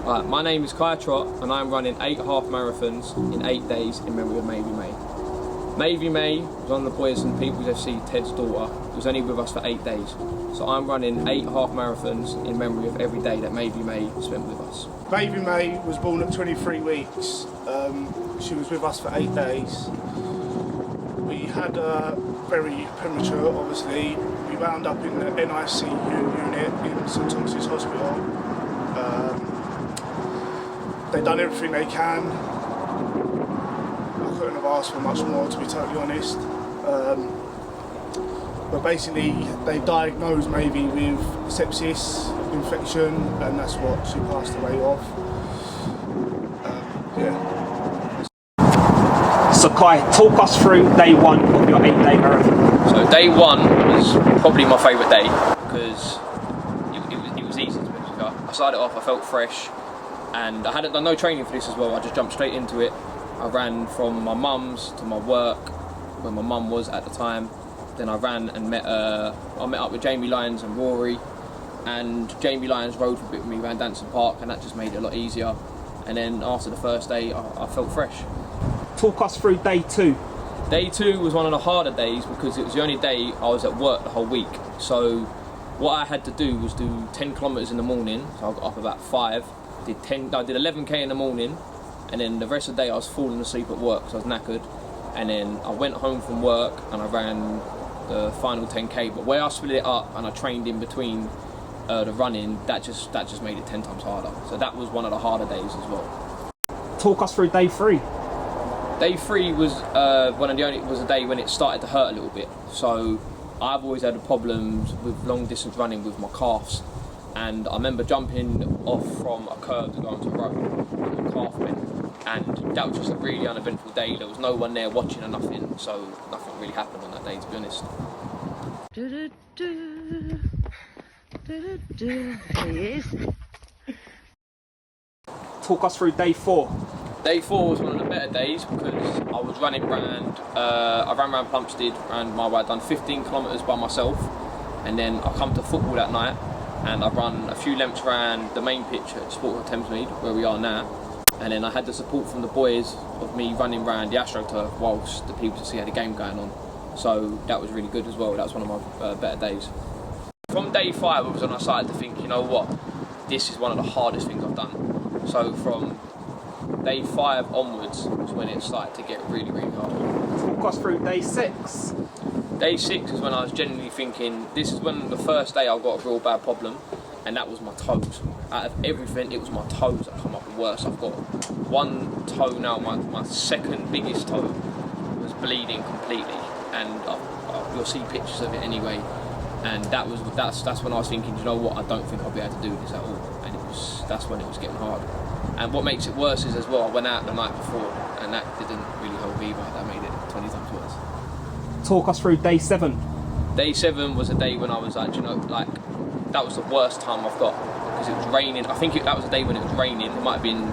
Right, my name is Kai Trott and I'm running 8 half marathons in 8 days in memory of Mavi-Mae. Mavi-Mae was one of the boys in People's FC, Ted's daughter, who was only with us for 8 days. So I'm running 8 half marathons in memory of every day that Mavi-Mae spent with us. Mavi-Mae was born at 23 weeks. She was with us for 8 days. We had her very premature, obviously. We wound up in the NICU unit in St Thomas's Hospital. They've done everything they can. I couldn't have asked for much more, to be totally honest. But basically, they diagnosed Mavi with sepsis infection, and that's what she passed away of. Yeah. So Kai, talk us through day one of your 8-day marathon. So day one was probably my favourite day because it was easy to be honest. I started off, I felt fresh, and I hadn't done no training for this as well. I just jumped straight into it. I ran from my mum's to my work, where my mum was at the time. Then I ran and met up with Jamie Lyons and Rory, and Jamie Lyons rode for a bit with me around Danson Park, and that just made it a lot easier. And then after the first day, I felt fresh. Talk us through day two. Day two was one of the harder days because it was the only day I was at work the whole week. So what I had to do was do 10 kilometres in the morning. So I got up about 5, I did 11k in the morning, and then the rest of the day I was falling asleep at work, so I was knackered. And then I went home from work and I ran the final 10k. But where I split it up and I trained in between the running, that just made it 10 times harder. So that was one of the harder days as well. Talk us through day three. Day three was was a day when it started to hurt a little bit. So I've always had problems with long distance running with my calves, and I remember jumping off from a curb to go onto a road and my calf went, and that was just a really uneventful day. There was no one there watching or nothing, so nothing really happened on that day, to be honest. Talk us through day four. Day four was one of the better days because I was running around, I ran around Plumstead, and I'd done 15 kilometres by myself, and then I come to football that night and I run a few lengths around the main pitch at Sport Thamesmead, where we are now, and then I had the support from the boys of me running around the AstroTurf whilst the people to see how the game going on, so that was really good as well. That was one of my better days. From day 5 was when I started to think, you know what, this is one of the hardest things I've done. So from day 5 onwards was when it started to get really, really hard. Talk us through day 6. Day 6 is when I was genuinely thinking, this is when the first day I got a real bad problem, and that was my toes. Out of everything, it was my toes that come up the worst. I've got one toe now, my second biggest toe was bleeding completely, and you'll see pictures of it anyway. And that's when I was thinking, you know what, I don't think I'll be able to do this at all. And that's when it was getting hard. And what makes it worse is as well, I went out the night before and that didn't really help either. That made it 20 times worse. Talk us through day 7. Day 7 was a day when I was like, you know, like, that was the worst time I've got because it was raining. I think that was the day when it was raining. It might have been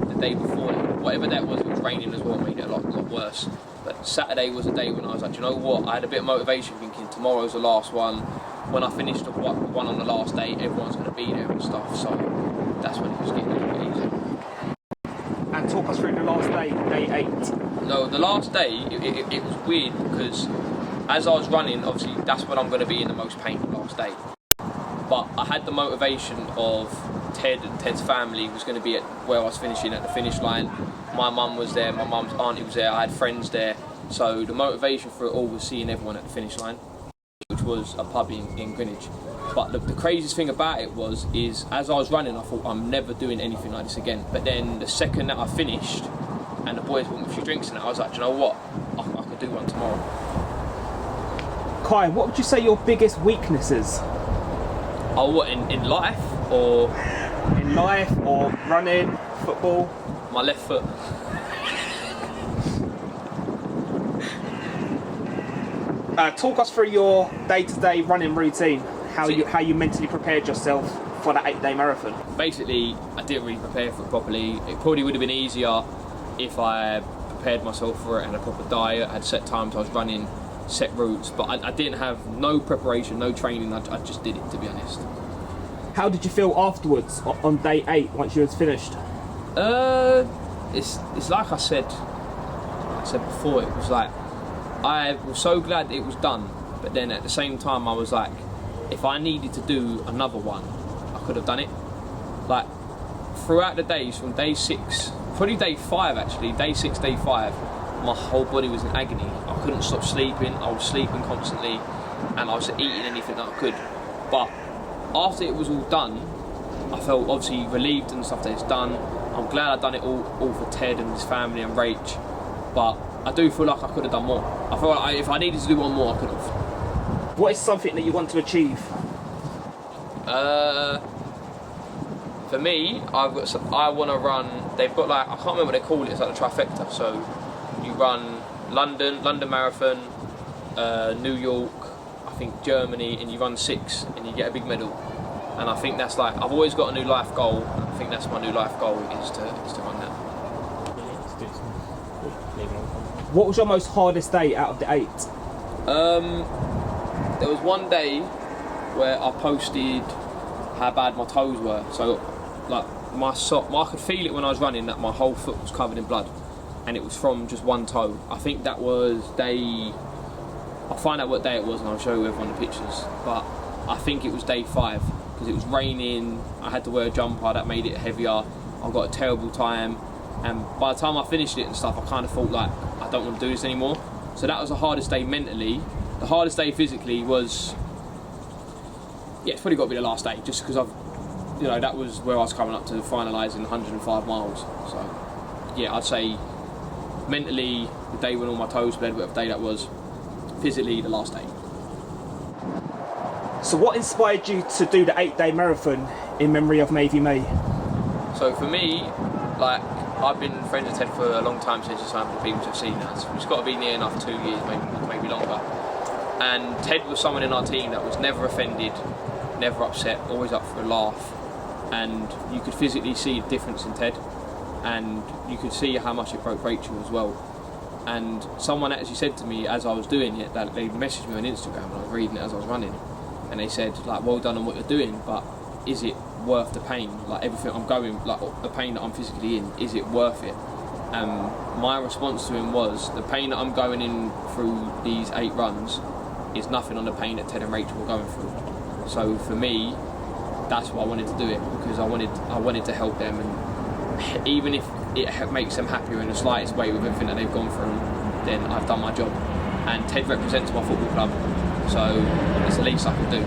the day before. Whatever that was, it was raining as well, made it a lot worse. But Saturday was a day when I was like, you know what, I had a bit of motivation thinking tomorrow's the last one. When I finished the one on the last day, everyone's going to be there and stuff. So that's when it was getting a little bit easier. And talk us through the last day, day 8. No, the last day, it was weird because as I was running, obviously that's when I'm going to be in the most pain, the last day. But I had the motivation of Ted and Ted's family was going to be at where I was finishing at the finish line. My mum was there, my mum's auntie was there, I had friends there. So the motivation for it all was seeing everyone at the finish line, which was a pub in Greenwich. But the craziest thing about it is as I was running, I thought I'm never doing anything like this again. But then the second that I finished and the boys bought me a few drinks and I was like, you know what, I could do one tomorrow. Kai, what would you say your biggest weakness is? Oh, what, in life or? In life or running, football? My left foot. Talk us through your day-to-day running routine. How you mentally prepared yourself for that 8-day marathon? Basically, I didn't really prepare for it properly. It probably would have been easier if I prepared myself for it and a proper diet. I had set times I was running, set routes, but I didn't have no preparation, no training. I just did it, to be honest. How did you feel afterwards on day 8 once you was finished? It's like I said before. It was like I was so glad it was done, but then at the same time I was like, if I needed to do another one, I could have done it. Like throughout the days from day 6, probably day 5 actually, day 6, day 5, my whole body was in agony. I couldn't stop sleeping. I was sleeping constantly, and I was eating anything that I could. But after it was all done, I felt obviously relieved and stuff that it's done. I'm glad I've done it all for Ted and his family and Rach, but I do feel like I could have done more. I feel like if I needed to do one more, I could have. What is something that you want to achieve? For me, I want to run. They've got like, I can't remember what they call it. It's like the trifecta. So you run London Marathon, New York, I think Germany, and you run 6 and you get a big medal. And I think that's like, I've always got a new life goal. And I think that's my new life goal is to run that. What was your most hardest day out of the 8? There was one day where I posted how bad my toes were. So like my sock, I could feel it when I was running that my whole foot was covered in blood, and it was from just one toe. I think that was day, I'll find out what day it was and I'll show you everyone the pictures, but I think it was day 5 because it was raining. I had to wear a jumper that made it heavier. I got a terrible time, and by the time I finished it and stuff, I kind of thought like, I don't want to do this anymore. So that was the hardest day mentally. The hardest day physically was, yeah, it's probably got to be the last day, just because that was where I was coming up to finalising 105 miles. So yeah, I'd say mentally the day when all my toes bled, whatever day that was. Physically the last day. So what inspired you to do the 8-day marathon in memory of Mavi-Mae? So for me, like, I've been friends with Ted for a long time since the time the people have seen us. It's got to be near enough 2 years, maybe longer. And Ted was someone in our team that was never offended, never upset, always up for a laugh. And you could physically see the difference in Ted, and you could see how much it broke Rachel as well. And someone actually said to me as I was doing it, that they messaged me on Instagram and I was reading it as I was running, and they said like, well done on what you're doing, but is it worth the pain? Like everything I'm going, like the pain that I'm physically in, is it worth it? My response to him was, the pain that I'm going in through these 8 runs is nothing on the pain that Ted and Rachel were going through. So for me, that's why I wanted to do it, because I wanted to help them, and even if it makes them happier in the slightest way with everything that they've gone through, then I've done my job. And Ted represents my football club, so it's the least I can do.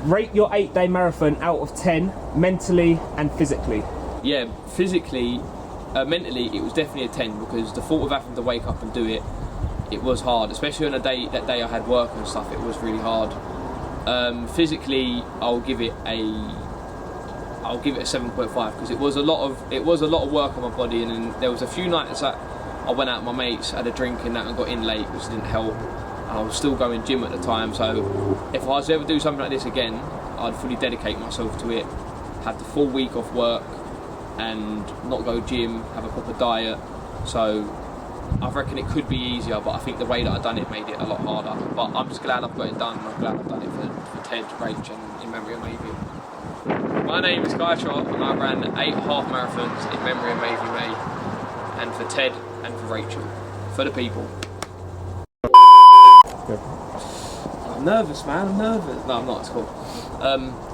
Rate your 8-day marathon out of 10, mentally and physically. Yeah, physically, mentally it was definitely a 10, because the thought of having to wake up and do it, it was hard, especially on that day I had work and stuff. It was really hard. Physically, I'll give it a 7.5, because it was a lot of work on my body, and then there was a few nights that I went out with my mates, had a drink and that, and got in late, which didn't help. And I was still going gym at the time, so if I was to ever do something like this again, I'd fully dedicate myself to it, have the full week off work, and not go gym, have a proper diet. So I reckon it could be easier, but I think the way that I've done it made it a lot harder. But I'm just glad I've got it done, and I'm glad I've done it for Ted, Rach, and in memory of Mavi. My name is Guy Trott, and I ran 8 half marathons in memory of Mavi-Mae, and for Ted and for Rachel, for the people. I'm nervous, man, I'm nervous. No, I'm not, it's cool.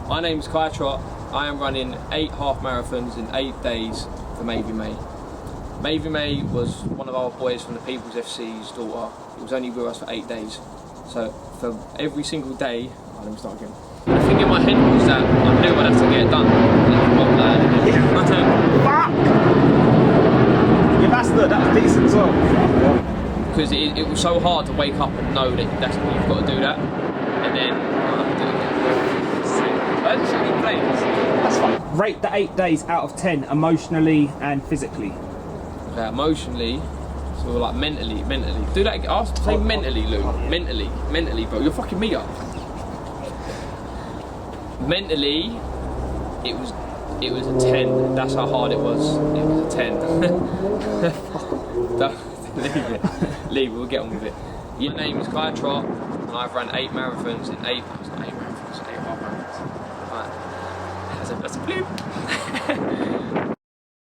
My name is Guy Trott. I am running 8 half marathons in 8 days for Mavi-Mae. Mavi-Mae was one of our boys from the People's FC's daughter. He was only with us for 8 days. So for every single day, let me start again. The thing in my head was that I knew I'd have to get it done. And I forgot that. Fuck! You bastard, that was decent as well. Because it was so hard to wake up and know that you've got to do that. And then I have to do it again. I just keep playing. That's fine. Rate the 8 days out of 10, emotionally and physically. Okay, emotionally, so like mentally. Do that again. Say mentally, Lou. Mentally, bro. You're fucking me up. Mentally, it was a 10. That's how hard it was. It was a 10. Leave it. We'll get on with it. Your name is Guy Trott, and I've run 8 marathons in 8. It's not 8 marathons. 8 half marathons. Right. That's a bleep.